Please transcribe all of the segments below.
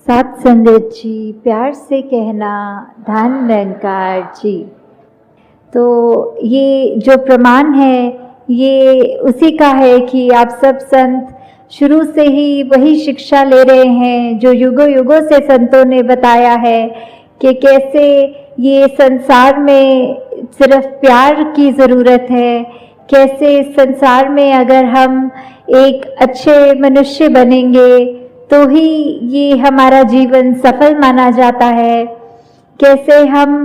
सात संगत जी, प्यार से कहना धन निरंकार जी। तो ये जो प्रमाण है ये उसी का है कि आप सब संत शुरू से ही वही शिक्षा ले रहे हैं जो युगों युगों से संतों ने बताया है कि कैसे ये संसार में सिर्फ प्यार की ज़रूरत है, कैसे संसार में अगर हम एक अच्छे मनुष्य बनेंगे तो ही ये हमारा जीवन सफल माना जाता है। कैसे हम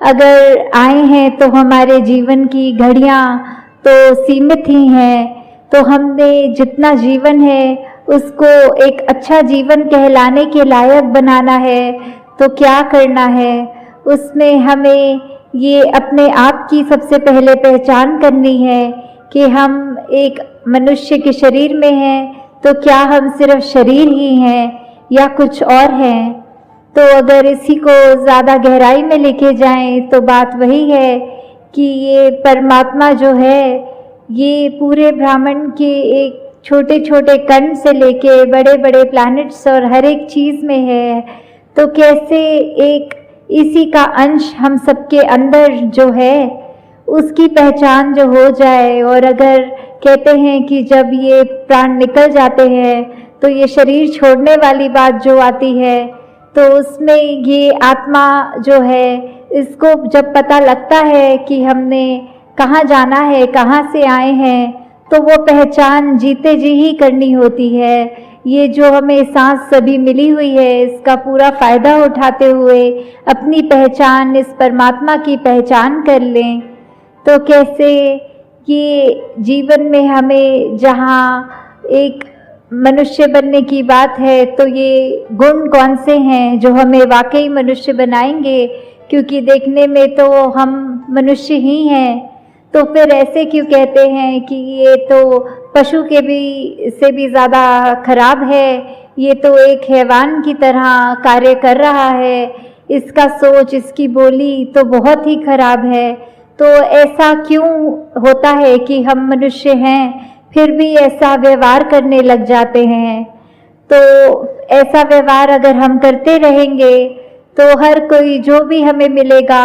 अगर आए हैं तो हमारे जीवन की घड़ियां तो सीमित ही हैं, तो हमने जितना जीवन है उसको एक अच्छा जीवन कहलाने के लायक बनाना है तो क्या करना है। उसमें हमें ये अपने आप की सबसे पहले पहचान करनी है कि हम एक मनुष्य के शरीर में हैं, तो क्या हम सिर्फ शरीर ही हैं या कुछ और हैं। तो अगर इसी को ज़्यादा गहराई में लेके जाएं तो बात वही है कि ये परमात्मा जो है ये पूरे ब्रह्मांड के एक छोटे छोटे कण से लेके बड़े बड़े प्लैनेट्स और हर एक चीज़ में है। तो कैसे एक इसी का अंश हम सबके अंदर जो है उसकी पहचान जो हो जाए। और अगर कहते हैं कि जब ये प्राण निकल जाते हैं तो ये शरीर छोड़ने वाली बात जो आती है, तो उसमें ये आत्मा जो है इसको जब पता लगता है कि हमने कहाँ जाना है, कहाँ से आए हैं, तो वो पहचान जीते जी ही करनी होती है। ये जो हमें सांस सभी मिली हुई है इसका पूरा फ़ायदा उठाते हुए अपनी पहचान इस परमात्मा की पहचान कर लें। तो कैसे ये जीवन में हमें जहाँ एक मनुष्य बनने की बात है तो ये गुण कौन से हैं जो हमें वाकई मनुष्य बनाएंगे, क्योंकि देखने में तो हम मनुष्य ही हैं। तो फिर ऐसे क्यों कहते हैं कि ये तो पशु के भी से भी ज़्यादा खराब है, ये तो एक हैवान की तरह कार्य कर रहा है, इसका सोच इसकी बोली तो बहुत ही खराब है। तो ऐसा क्यों होता है कि हम मनुष्य हैं फिर भी ऐसा व्यवहार करने लग जाते हैं। तो ऐसा व्यवहार अगर हम करते रहेंगे तो हर कोई जो भी हमें मिलेगा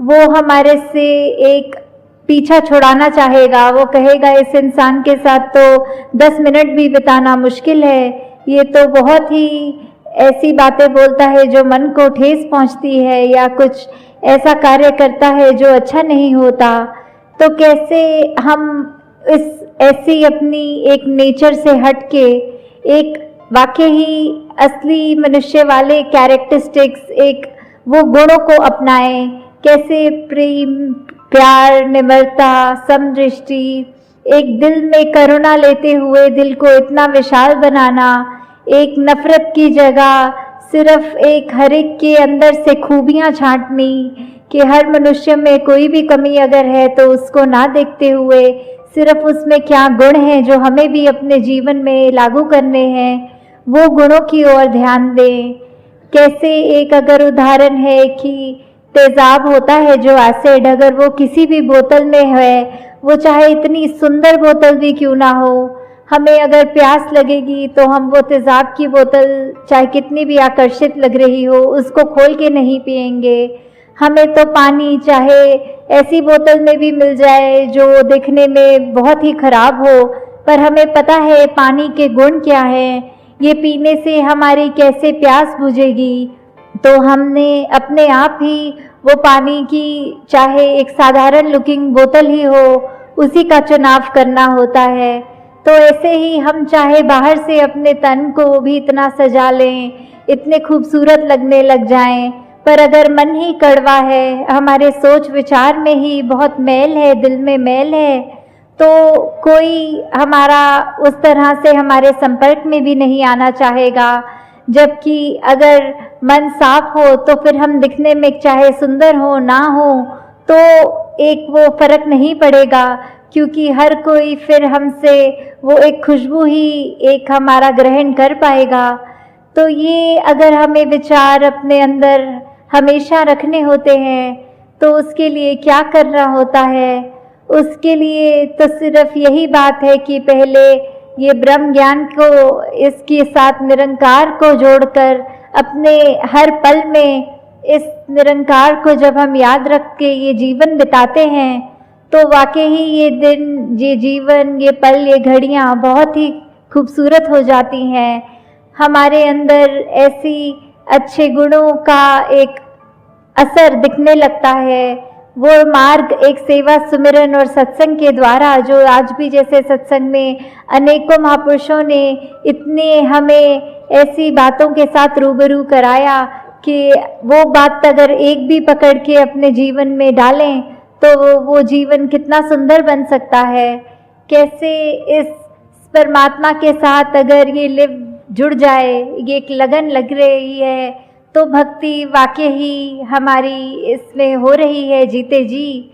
वो हमारे से एक पीछा छुड़ाना चाहेगा। वो कहेगा इस इंसान के साथ तो 10 मिनट भी बिताना मुश्किल है, ये तो बहुत ही ऐसी बातें बोलता है जो मन को ठेस पहुंचती है, या कुछ ऐसा कार्य करता है जो अच्छा नहीं होता। तो कैसे हम इस ऐसी अपनी एक नेचर से हट के एक वाकई ही असली मनुष्य वाले कैरेक्टरिस्टिक्स, एक वो गुणों को अपनाएं। कैसे प्रेम, प्यार, निम्रता, समदृष्टि, एक दिल में करुणा लेते हुए दिल को इतना विशाल बनाना, एक नफरत की जगह सिर्फ एक हर एक के अंदर से खूबियाँ छांटनी कि हर मनुष्य में कोई भी कमी अगर है तो उसको ना देखते हुए सिर्फ उसमें क्या गुण हैं जो हमें भी अपने जीवन में लागू करने हैं, वो गुणों की ओर ध्यान दें। कैसे एक अगर उदाहरण है कि तेज़ाब होता है जो एसिड, अगर वो किसी भी बोतल में है, वो चाहे इतनी सुंदर बोतल भी क्यों ना हो, हमें अगर प्यास लगेगी तो हम वो तेज़ाब की बोतल चाहे कितनी भी आकर्षित लग रही हो उसको खोल के नहीं पिएंगे। हमें तो पानी चाहे ऐसी बोतल में भी मिल जाए जो दिखने में बहुत ही खराब हो, पर हमें पता है पानी के गुण क्या हैं, ये पीने से हमारी कैसे प्यास बुझेगी। तो हमने अपने आप ही वो पानी की चाहे एक साधारण लुकिंग बोतल ही हो उसी का चुनाव करना होता है। तो ऐसे ही हम चाहे बाहर से अपने तन को भी इतना सजा लें, इतने खूबसूरत लगने लग जाएं, पर अगर मन ही कड़वा है, हमारे सोच विचार में ही बहुत मैल है, दिल में मैल है, तो कोई हमारा उस तरह से हमारे संपर्क में भी नहीं आना चाहेगा। जबकि अगर मन साफ हो तो फिर हम दिखने में चाहे सुंदर हो ना हो तो एक वो फर्क नहीं पड़ेगा, क्योंकि हर कोई फिर हमसे वो एक खुशबू ही एक हमारा ग्रहण कर पाएगा। तो ये अगर हमें विचार अपने अंदर हमेशा रखने होते हैं तो उसके लिए क्या करना होता है। उसके लिए तो सिर्फ यही बात है कि पहले ये ब्रह्म ज्ञान को इसके साथ निरंकार को जोड़कर अपने हर पल में इस निरंकार को जब हम याद रख के ये जीवन बिताते हैं तो वाकई ही ये दिन, ये जीवन, ये पल, ये घड़ियाँ बहुत ही खूबसूरत हो जाती हैं। हमारे अंदर ऐसी अच्छे गुणों का एक असर दिखने लगता है। वो मार्ग एक सेवा, सुमिरन और सत्संग के द्वारा, जो आज भी जैसे सत्संग में अनेकों महापुरुषों ने इतने हमें ऐसी बातों के साथ रूबरू कराया कि वो बात अगर एक भी पकड़ के अपने जीवन में डालें तो वो जीवन कितना सुंदर बन सकता है। कैसे इस परमात्मा के साथ अगर ये जुड़ जाए, ये एक लगन लग रही है, तो भक्ति वाकई ही हमारी इसमें हो रही है जीते जी।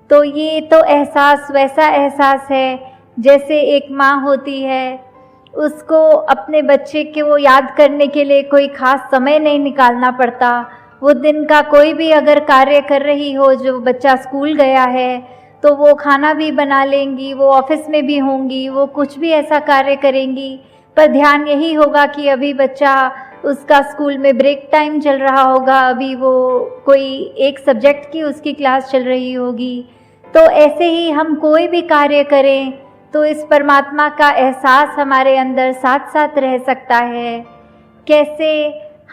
तो ये तो एहसास वैसा एहसास है जैसे एक माँ होती है, उसको अपने बच्चे के वो याद करने के लिए कोई ख़ास समय नहीं निकालना पड़ता। वो दिन का कोई भी अगर कार्य कर रही हो, जो बच्चा स्कूल गया है तो वो खाना भी बना लेंगी, वो ऑफिस में भी होंगी, वो कुछ भी ऐसा कार्य करेंगी, पर ध्यान यही होगा कि अभी बच्चा, उसका स्कूल में ब्रेक टाइम चल रहा होगा, अभी वो कोई एक सब्जेक्ट की उसकी क्लास चल रही होगी। तो ऐसे ही हम कोई भी कार्य करें तो इस परमात्मा का एहसास हमारे अंदर साथ साथ रह सकता है। कैसे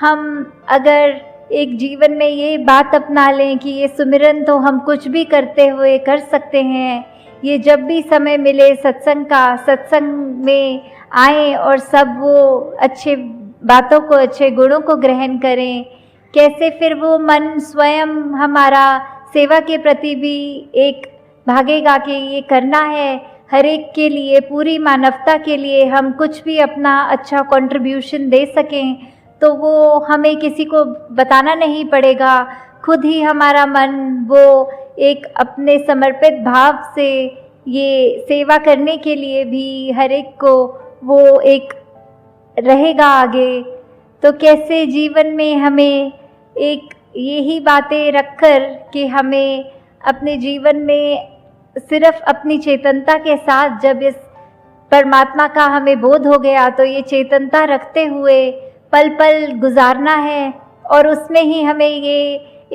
हम अगर एक जीवन में ये बात अपना लें कि ये सुमिरन तो हम कुछ भी करते हुए कर सकते हैं, ये जब भी समय मिले सत्संग में आएँ और सब वो अच्छे बातों को, अच्छे गुणों को ग्रहण करें। कैसे फिर वो मन स्वयं हमारा सेवा के प्रति भी एक भागेगा कि ये करना है, हर एक के लिए, पूरी मानवता के लिए हम कुछ भी अपना अच्छा कंट्रीब्यूशन दे सकें, तो वो हमें किसी को बताना नहीं पड़ेगा। खुद ही हमारा मन वो एक अपने समर्पित भाव से ये सेवा करने के लिए भी हर एक को वो एक रहेगा आगे। तो कैसे जीवन में हमें एक यही बातें रखकर कि हमें अपने जीवन में सिर्फ अपनी चेतनता के साथ, जब इस परमात्मा का हमें बोध हो गया तो ये चेतनता रखते हुए पल पल गुजारना है, और उसमें ही हमें ये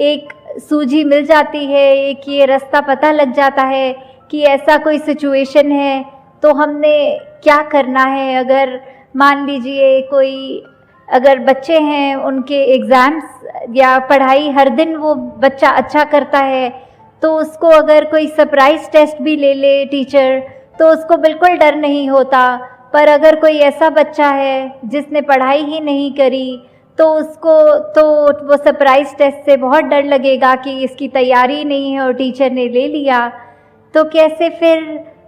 एक सूझी मिल जाती है, एक ये रास्ता पता लग जाता है कि ऐसा कोई सिचुएशन है तो हमने क्या करना है। अगर मान लीजिए कोई, अगर बच्चे हैं, उनके एग्ज़ाम्स या पढ़ाई हर दिन वो बच्चा अच्छा करता है, तो उसको अगर कोई सरप्राइज़ टेस्ट भी ले ले टीचर, तो उसको बिल्कुल डर नहीं होता। पर अगर कोई ऐसा बच्चा है जिसने पढ़ाई ही नहीं करी, तो उसको तो वो सरप्राइज़ टेस्ट से बहुत डर लगेगा कि इसकी तैयारी नहीं है और टीचर ने ले लिया। तो कैसे फिर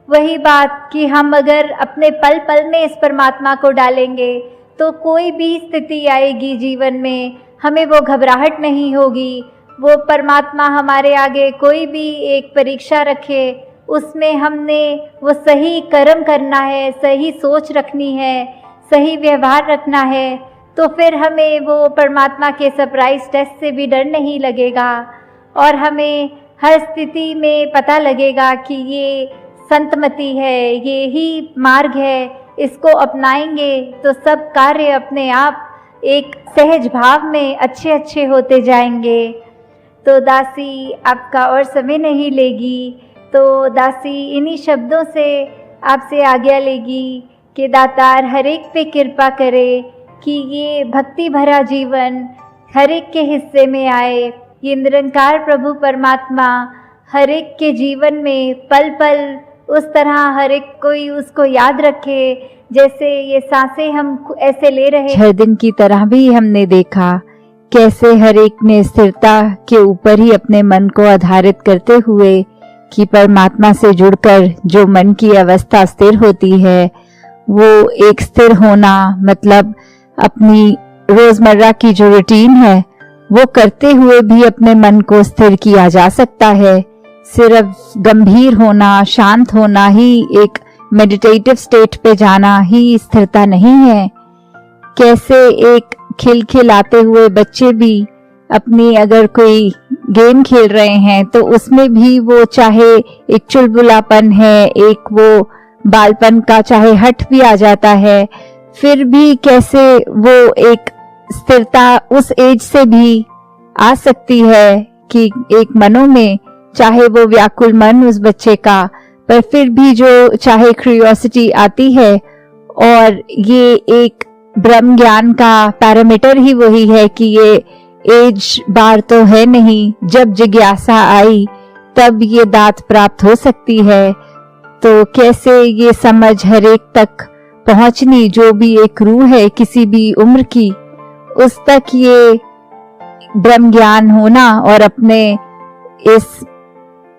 वही बात कि हम अगर अपने पल पल में इस परमात्मा को डालेंगे तो कोई भी स्थिति आएगी जीवन में, हमें वो घबराहट नहीं होगी। वो परमात्मा हमारे आगे कोई भी एक परीक्षा रखे, उसमें हमने वो सही कर्म करना है, सही सोच रखनी है, सही व्यवहार रखना है, तो फिर हमें वो परमात्मा के सरप्राइज़ टेस्ट से भी डर नहीं लगेगा, और हमें हर स्थिति में पता लगेगा कि ये संतमति है, ये ही मार्ग है, इसको अपनाएंगे तो सब कार्य अपने आप एक सहज भाव में अच्छे अच्छे होते जाएंगे। तो दासी आपका और समय नहीं लेगी, तो दासी इन्हीं शब्दों से आपसे आज्ञा लेगी कि दातार हर एक पे कृपा करे कि ये भक्ति भरा जीवन हर एक के हिस्से में आए। ये निरंकार प्रभु परमात्मा हर एक के जीवन में पल पल उस तरह हर एक कोई उसको याद रखे, जैसे ये सांसें हम ऐसे ले रहे हर दिन की तरह भी हमने देखा कैसे हर एक ने स्थिरता के ऊपर ही अपने मन को आधारित करते हुए कि परमात्मा से जुड़कर जो मन की अवस्था स्थिर होती है, वो एक स्थिर होना मतलब अपनी रोजमर्रा की जो रूटीन है वो करते हुए भी अपने मन को स्थिर किया जा सकता है। सिर्फ गंभीर होना, शांत होना ही, एक मेडिटेटिव स्टेट पे जाना ही स्थिरता नहीं है। कैसे एक खिलखिलाते हुए बच्चे भी अपनी अगर कोई गेम खेल रहे हैं तो उसमें भी वो चाहे एक चुलबुलापन है, एक वो बालपन का चाहे हट भी आ जाता है, फिर भी कैसे वो एक स्थिरता उस एज से भी आ सकती है कि एक मनों में, चाहे वो व्याकुल मन उस बच्चे का, पर फिर भी जो चाहे क्यूरियोसिटी आती है। और ये एक ब्रह्म ज्ञान का पैरामीटर ही वही है कि ये एज बार तो है नहीं, जब जिज्ञासा आई तब ये दात प्राप्त हो सकती है। तो कैसे ये समझ हर एक तक पहुंचनी, जो भी एक रूह है किसी भी उम्र की, उस तक ये ब्रह्म ज्ञान होना और अपने इस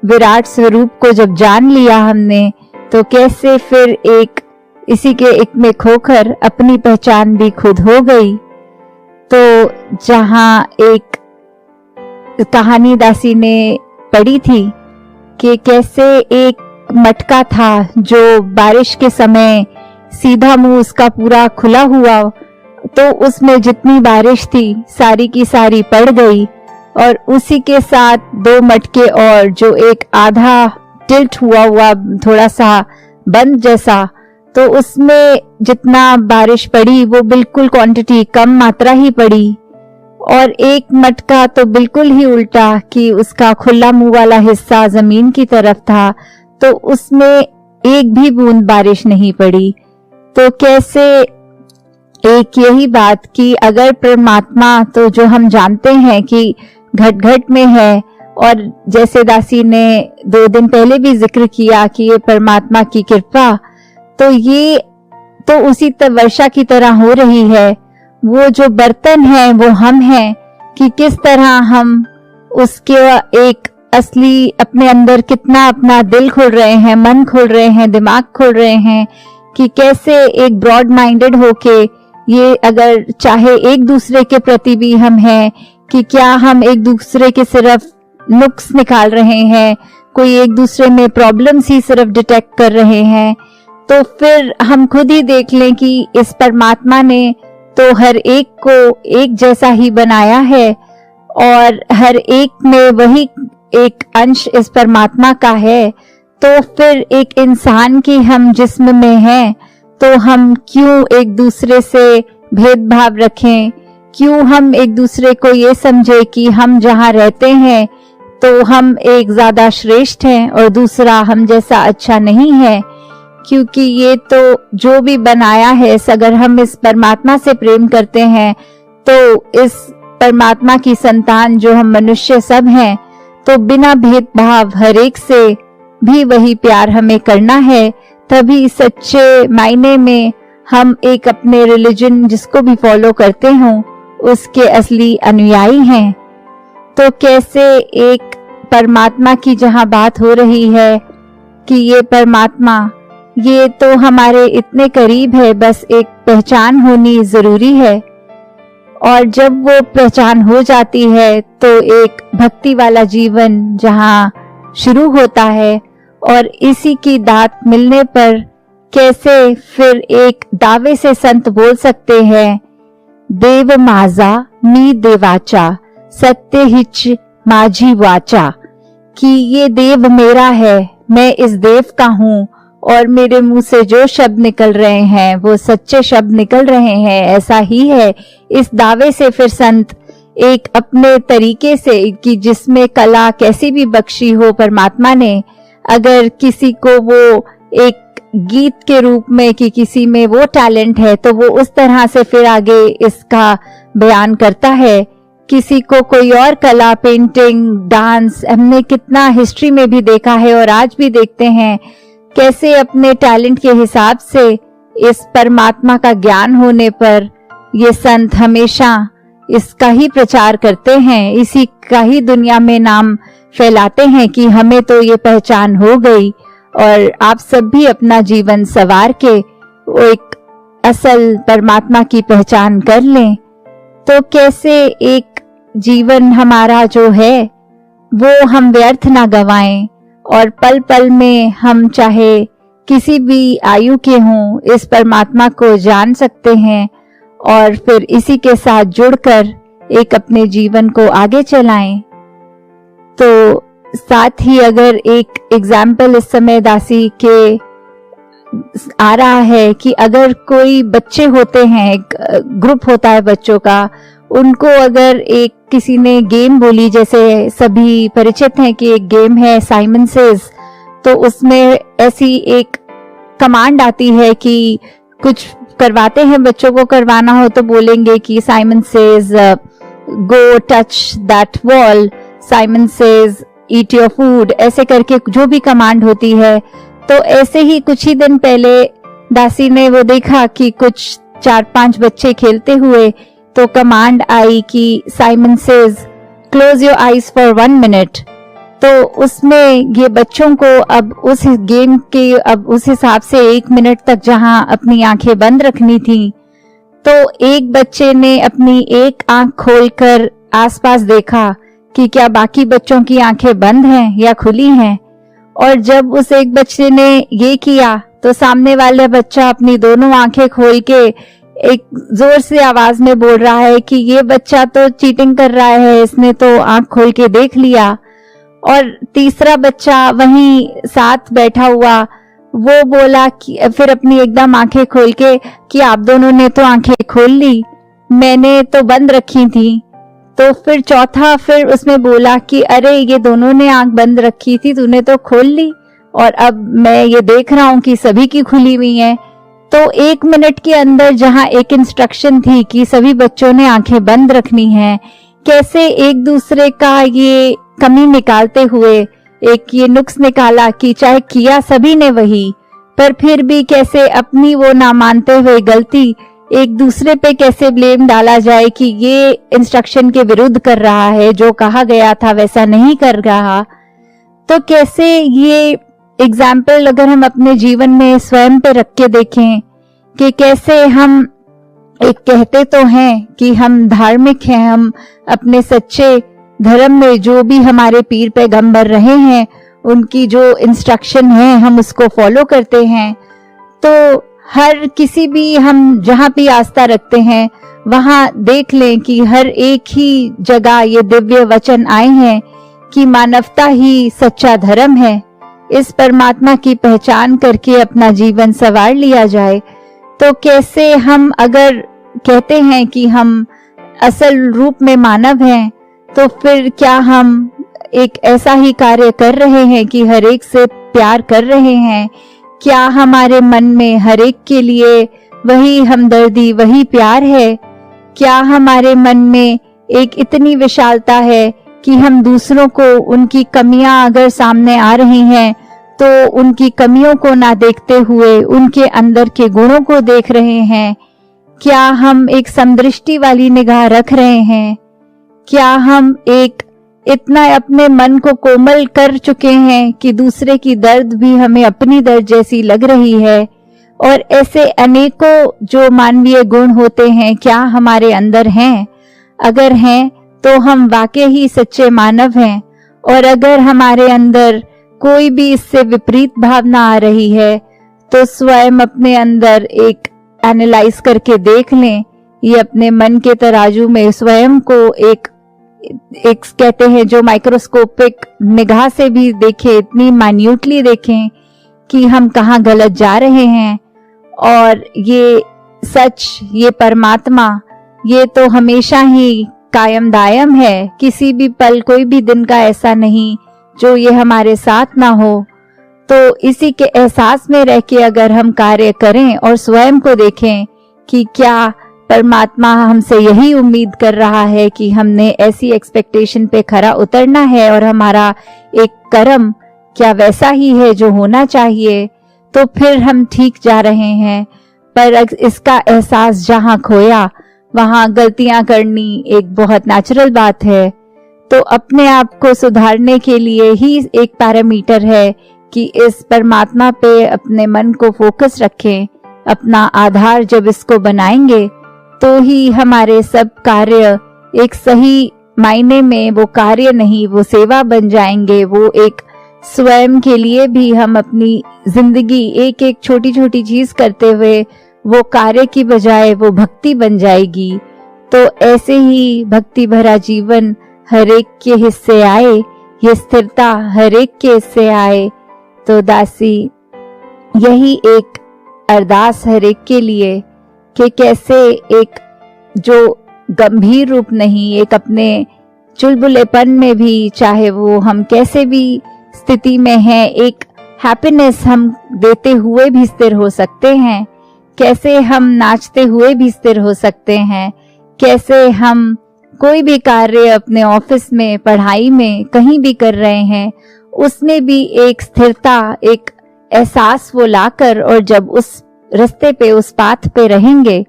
विराट स्वरूप को जब जान लिया हमने, तो कैसे फिर एक इसी के एक में खोकर अपनी पहचान भी खुद हो गई। तो जहां एक कहानी दासी ने पढ़ी थी कि कैसे एक मटका था जो बारिश के समय सीधा मुंह उसका पूरा खुला हुआ, तो उसमें जितनी बारिश थी सारी की सारी पड़ गई, और उसी के साथ दो मटके और जो एक आधा टिल्ट हुआ थोड़ा सा बंद जैसा, तो उसमें जितना बारिश पड़ी वो बिल्कुल क्वांटिटी कम मात्रा ही पड़ी। और एक मटका तो बिल्कुल ही उल्टा कि उसका खुला मुंह वाला हिस्सा जमीन की तरफ था, तो उसमें एक भी बूंद बारिश नहीं पड़ी। तो कैसे एक यही बात कि अगर परमात्मा, तो जो हम जानते हैं कि घट घट में है, और जैसे दासी ने 2 दिन पहले भी जिक्र किया कि ये परमात्मा की कृपा, तो ये तो उसी वर्षा की तरह हो रही है। वो जो बर्तन है वो हम हैं, कि किस तरह हम उसके एक असली अपने अंदर कितना अपना दिल खोल रहे हैं, मन खोल रहे हैं, दिमाग खोल रहे हैं, कि कैसे एक ब्रॉड माइंडेड होके ये अगर चाहे एक दूसरे के प्रति भी हम हैं, कि क्या हम एक दूसरे के सिर्फ नुक्स निकाल रहे हैं, कोई एक दूसरे में प्रॉब्लम्स ही सिर्फ डिटेक्ट कर रहे हैं। तो फिर हम खुद ही देख लें कि इस परमात्मा ने तो हर एक को एक जैसा ही बनाया है, और हर एक में वही एक अंश इस परमात्मा का है। तो फिर एक इंसान की हम जिस्म में हैं, तो हम क्यों एक दूसरे से भेदभाव रखें, क्यों हम एक दूसरे को ये समझे कि हम जहाँ रहते हैं तो हम एक ज्यादा श्रेष्ठ हैं और दूसरा हम जैसा अच्छा नहीं है। क्योंकि ये तो जो भी बनाया है, अगर हम इस परमात्मा से प्रेम करते हैं, तो इस परमात्मा की संतान जो हम मनुष्य सब हैं, तो बिना भेदभाव हर एक से भी वही प्यार हमें करना है। तभी सच्चे मायने में हम एक अपने रिलीजन जिसको भी फॉलो करते हों उसके असली अनुयायी हैं। तो कैसे एक परमात्मा की जहां बात हो रही है कि ये परमात्मा, ये तो हमारे इतने करीब है, बस एक पहचान होनी जरूरी है। और जब वो पहचान हो जाती है तो एक भक्ति वाला जीवन जहां शुरू होता है, और इसी की दात मिलने पर कैसे फिर एक दावे से संत बोल सकते हैं, देव माजा मी देवाचा सत्य हिच माझी वाचा, कि ये देव मेरा है, मैं इस देव का हूँ, और मेरे मुंह से जो शब्द निकल रहे हैं वो सच्चे शब्द निकल रहे हैं, ऐसा ही है। इस दावे से फिर संत एक अपने तरीके से, कि जिसमें कला कैसी भी बख्शी हो परमात्मा ने, अगर किसी को वो एक गीत के रूप में कि किसी में वो टैलेंट है, तो वो उस तरह से फिर आगे इसका बयान करता है। किसी को कोई और कला, पेंटिंग, डांस, हमने कितना हिस्ट्री में भी देखा है और आज भी देखते हैं, कैसे अपने टैलेंट के हिसाब से इस परमात्मा का ज्ञान होने पर ये संत हमेशा इसका ही प्रचार करते हैं, इसी का ही दुनिया में नाम फैलाते हैं कि हमें तो ये पहचान हो गई, और आप सब भी अपना जीवन संवार के वो एक असल परमात्मा की पहचान कर लें। तो कैसे एक जीवन हमारा जो है वो हम व्यर्थ ना गवाएं, और पल पल में हम चाहे किसी भी आयु के हों इस परमात्मा को जान सकते हैं, और फिर इसी के साथ जुड़कर एक अपने जीवन को आगे चलाएं। तो साथ ही अगर एक एग्जाम्पल इस समय दासी के आ रहा है कि अगर कोई बच्चे होते हैं, एक ग्रुप होता है बच्चों का, उनको अगर एक किसी ने गेम बोली, जैसे सभी परिचित हैं कि एक गेम है साइमन सेज, तो उसमें ऐसी एक कमांड आती है कि कुछ करवाते हैं बच्चों को, करवाना हो तो बोलेंगे कि Simon says go touch that wall, Simon says eat your food, ऐसे करके जो भी कमांड होती है। तो ऐसे ही कुछ ही दिन पहले दासी ने वो देखा कि कुछ 4-5 बच्चे खेलते हुए, तो कमांड आई कि Simon says close your eyes for 1 minute. तो उसमें ये बच्चों को अब उस गेम के अब उस हिसाब से 1 मिनट तक जहां अपनी आंखें बंद रखनी थी, तो एक बच्चे ने अपनी एक आंख खोलकर आसपास देखा कि क्या बाकी बच्चों की आंखें बंद हैं या खुली हैं। और जब उस एक बच्चे ने ये किया तो सामने वाला बच्चा अपनी दोनों आंखें खोल के एक जोर से आवाज में बोल रहा है कि ये बच्चा तो चीटिंग कर रहा है, इसने तो आंख खोल के देख लिया। और तीसरा बच्चा वहीं साथ बैठा हुआ वो बोला कि फिर अपनी एकदम आंखें खोल के कि आप दोनों ने तो आंखें खोल ली, मैंने तो बंद रखी थी। तो फिर चौथा फिर उसमें बोला कि अरे ये दोनों ने आंख बंद रखी थी, तूने तो खोल ली और अब मैं ये देख रहा हूं कि सभी की खुली हुई है। तो 1 मिनट के अंदर जहां एक इंस्ट्रक्शन थी कि सभी बच्चों ने आंखें बंद रखनी है, कैसे एक दूसरे का ये कमी निकालते हुए एक ये नुक्स निकाला कि चाहे किया सभी ने वही, पर फिर भी कैसे अपनी वो ना मानते हुए गलती एक दूसरे पे कैसे ब्लेम डाला जाए कि ये इंस्ट्रक्शन के विरुद्ध कर रहा है, जो कहा गया था वैसा नहीं कर रहा। तो कैसे ये एग्जाम्पल अगर हम अपने जीवन में स्वयं पे रख के देखें कि कैसे हम एक कहते तो हैं कि हम धार्मिक हैं, हम अपने सच्चे धर्म में जो भी हमारे पीर पैगंबर रहे हैं उनकी जो इंस्ट्रक्शन है हम उसको फॉलो करते हैं। तो हर किसी भी हम जहां भी आस्था रखते हैं वहां देख लें कि हर एक ही जगह ये दिव्य वचन आए हैं कि मानवता ही सच्चा धर्म है। इस परमात्मा की पहचान करके अपना जीवन संवार लिया जाए। तो कैसे हम अगर कहते हैं कि हम असल रूप में मानव हैं, तो फिर क्या हम एक ऐसा ही कार्य कर रहे हैं कि हर एक से प्यार कर रहे हैं? क्या हमारे मन में हर एक के लिए वही हमदर्दी, वही प्यार है? क्या हमारे मन में एक इतनी विशालता है कि हम दूसरों को उनकी कमियां अगर सामने आ रही हैं तो उनकी कमियों को ना देखते हुए उनके अंदर के गुणों को देख रहे हैं? क्या हम एक समदृष्टि वाली निगाह रख रहे हैं? क्या हम एक इतना अपने मन को कोमल कर चुके हैं कि दूसरे की दर्द भी हमें अपनी दर्द जैसी लग रही है? और ऐसे अनेकों जो मानवीय गुण होते हैं क्या हमारे अंदर हैं? अगर हैं तो हम वाकई ही सच्चे मानव हैं। और अगर हमारे अंदर कोई भी इससे विपरीत भावना आ रही है तो स्वयं अपने अंदर एक एनालाइज करके देख लें, ये अपने मन के तराजू में स्वयं को एक कहते हैं जो माइक्रोस्कोपिक निगाह से भी देखें, इतनी माइन्यूटली देखें कि हम कहाँ गलत जा रहे हैं। और ये सच, ये परमात्मा, ये तो हमेशा ही कायम दायम है। किसी भी पल, कोई भी दिन का ऐसा नहीं जो ये हमारे साथ ना हो। तो इसी के एहसास में रह के अगर हम कार्य करें और स्वयं को देखें कि क्या परमात्मा हमसे यही उम्मीद कर रहा है कि हमने ऐसी एक्सपेक्टेशन पे खरा उतरना है और हमारा एक कर्म क्या वैसा ही है जो होना चाहिए, तो फिर हम ठीक जा रहे हैं। पर इसका एहसास जहां खोया वहां गलतियां करनी एक बहुत नेचुरल बात है। तो अपने आप को सुधारने के लिए ही एक पैरामीटर है कि इस परमात्मा पे अपने मन को फोकस रखें। अपना आधार जब इसको बनाएंगे तो ही हमारे सब कार्य एक सही मायने में वो कार्य नहीं, वो सेवा बन जाएंगे। वो एक स्वयं के लिए भी हम अपनी जिंदगी एक एक छोटी छोटी चीज करते हुए वो कार्य की बजाय वो भक्ति बन जाएगी। तो ऐसे ही भक्ति भरा जीवन हर एक के हिस्से आए, ये स्थिरता हर एक के हिस्से आए। तो दासी, यही एक अरदास हर एक के लिए कि कैसे एक जो गंभीर रूप नहीं, एक अपने चुलबुलेपन में भी, चाहे वो हम कैसे भी स्थिति में हैं, एक हैप्पीनेस हम देते हुए भी स्थिर हो सकते हैं, कैसे हम नाचते हुए भी स्थिर हो सकते हैं, कैसे हम कोई भी कार्य अपने ऑफिस में, पढ़ाई में, कहीं भी कर रहे हैं, उसमें भी एक स्थिरता, एक एहसास वो लाकर, और जब उस रास्ते पे, उस पाथ पे रहेंगे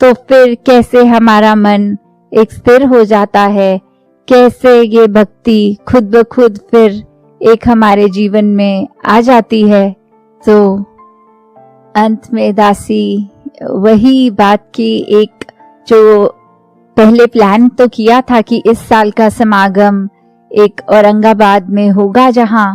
तो फिर कैसे हमारा मन एक स्थिर हो जाता है, कैसे ये भक्ति खुद ब खुद फिर एक हमारे जीवन में आ जाती है। तो अंत में दासी वही बात की, एक जो पहले प्लान तो किया था कि इस साल का समागम एक औरंगाबाद में होगा, जहां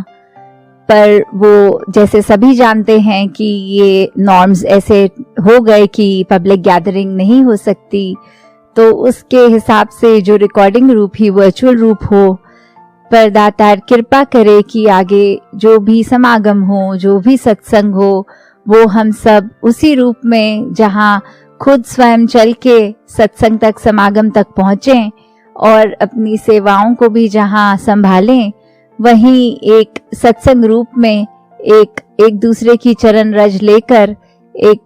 पर वो जैसे सभी जानते हैं कि ये नॉर्म्स ऐसे हो गए कि पब्लिक गैदरिंग नहीं हो सकती, तो उसके हिसाब से जो रिकॉर्डिंग रूप ही वर्चुअल रूप हो, पर दातार कृपा करे कि आगे जो भी समागम हो, जो भी सत्संग हो, वो हम सब उसी रूप में, जहां खुद स्वयं चल के सत्संग तक, समागम तक पहुंचें और अपनी सेवाओं को भी जहां संभालें, वहीं एक सत्संग रूप में एक दूसरे की चरण रज लेकर एक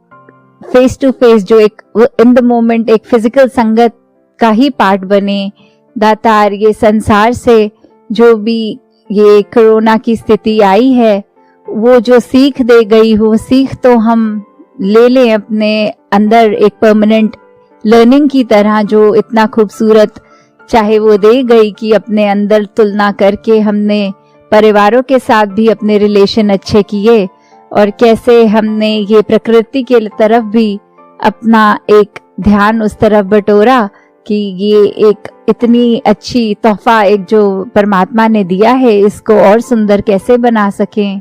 फेस टू फेस, जो एक इन द मोमेंट एक फिजिकल संगत का ही पार्ट बने। दातार ये संसार से जो भी ये कोरोना की स्थिति आई है, वो जो सीख दे गई हो, सीख तो हम ले लें अपने अंदर एक परमानेंट लर्निंग की तरह, जो इतना खूबसूरत चाहे वो दे गई कि अपने अंदर तुलना करके हमने परिवारों के साथ भी अपने रिलेशन अच्छे किए, और कैसे हमने ये प्रकृति के तरफ भी अपना एक ध्यान उस तरफ बटोरा कि ये एक इतनी अच्छी तोहफा एक जो परमात्मा ने दिया है, इसको और सुंदर कैसे बना सकें।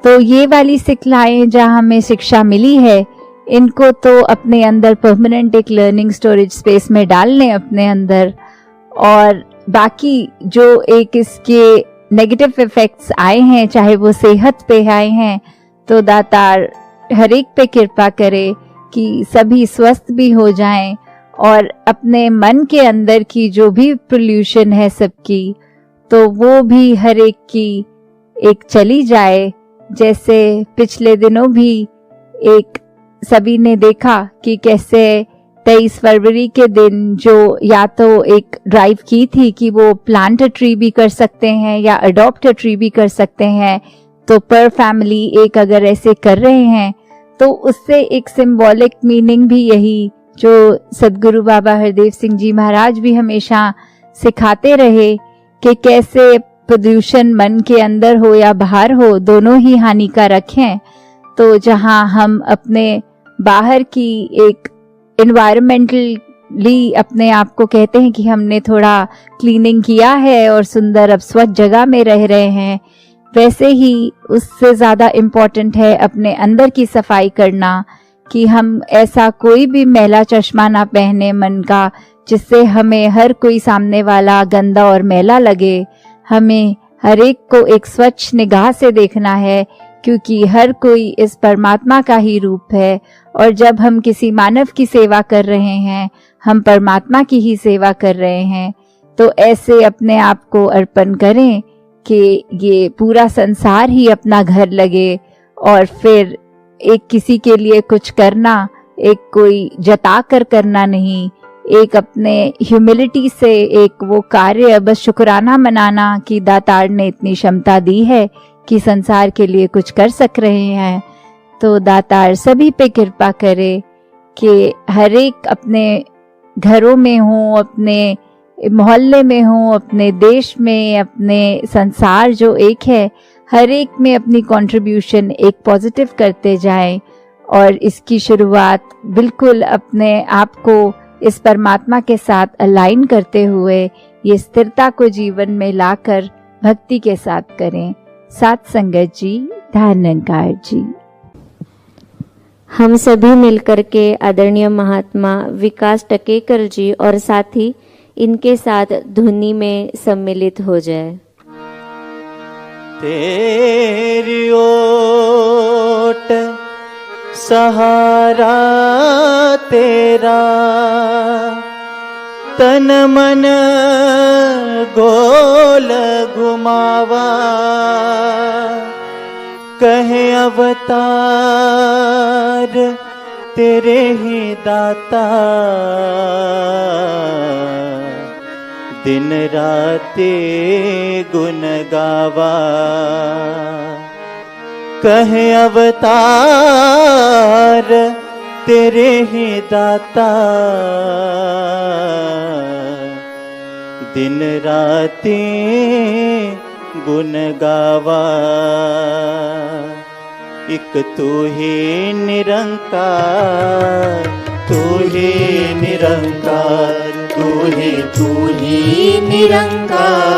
तो ये वाली सिखलाएं जहाँ हमें शिक्षा मिली है, इनको तो अपने अंदर परमानेंट एक लर्निंग स्टोरेज स्पेस में डाल लें अपने अंदर, और बाकी जो एक इसके नेगेटिव इफेक्ट्स आए हैं, चाहे वो सेहत पे आए हैं, तो दातार हर एक पे कृपा करे कि सभी स्वस्थ भी हो जाएं, और अपने मन के अंदर की जो भी पोल्यूशन है सबकी, तो वो भी हर एक की एक चली जाए। जैसे पिछले दिनों भी एक सभी ने देखा कि कैसे 23 फरवरी के दिन जो या तो एक ड्राइव की थी कि वो प्लांट अ ट्री भी कर सकते हैं या अडॉप्ट अ ट्री भी कर सकते हैं, तो पर फैमिली एक अगर ऐसे कर रहे हैं, तो उससे एक सिंबॉलिक मीनिंग भी यही, जो सदगुरु बाबा हरदेव सिंह जी महाराज भी हमेशा सिखाते रहे कि कैसे प्रदूषण मन के अंदर हो या बाहर हो, दोनों ही हानिकारक हैं। तो जहां हम अपने बाहर की एक एनवायरमेंटली अपने आप को कहते हैं कि हमने थोड़ा क्लीनिंग किया है और सुंदर अब स्वच्छ जगह में रह रहे हैं, वैसे ही उससे ज़्यादा इम्पोर्टेंट है अपने अंदर की सफाई करना, कि हम ऐसा कोई भी मैला चश्मा ना पहने मन का, जिससे हमें हर कोई सामने वाला गंदा और मैला लगे। हमें हर एक को एक स्वच्छ निगाह से देखना है, क्योंकि हर कोई इस परमात्मा का ही रूप है, और जब हम किसी मानव की सेवा कर रहे हैं, हम परमात्मा की ही सेवा कर रहे हैं। तो ऐसे अपने आप को अर्पण करें कि ये पूरा संसार ही अपना घर लगे, और फिर एक किसी के लिए कुछ करना, एक कोई जता कर करना नहीं, एक अपने ह्यूमिलिटी से एक वो कार्य बस शुक्राना मनाना कि दातार ने इतनी क्षमता दी है कि संसार के लिए कुछ कर सक रहे हैं। तो दातार सभी पे कृपा करे कि हर एक अपने घरों में हो, अपने मोहल्ले में हो, अपने देश में, अपने संसार जो एक है, हर एक में अपनी कंट्रीब्यूशन एक पॉजिटिव करते जाएं, और इसकी शुरुआत बिल्कुल अपने आप को इस परमात्मा के साथ अलाइन करते हुए ये स्थिरता को जीवन में लाकर भक्ति के साथ करें। साथ संगत जी, ध्यान निरंकार जी। हम सभी मिलकर के आदरणीय महात्मा विकास टकेकर जी और साथी इनके साथ धुनी में सम्मिलित हो जाए। तेरी ओट सहारा तेरा, तन मन गोल घुमावा, कहे अवतार तेरे ही दाता, दिन राते गुण गावा, कहे अवतार तेरे ही दाता, दिन राते गुण गावा। एक तू ही निरंकार, तू ही निरंकार, तू ही निरंकार,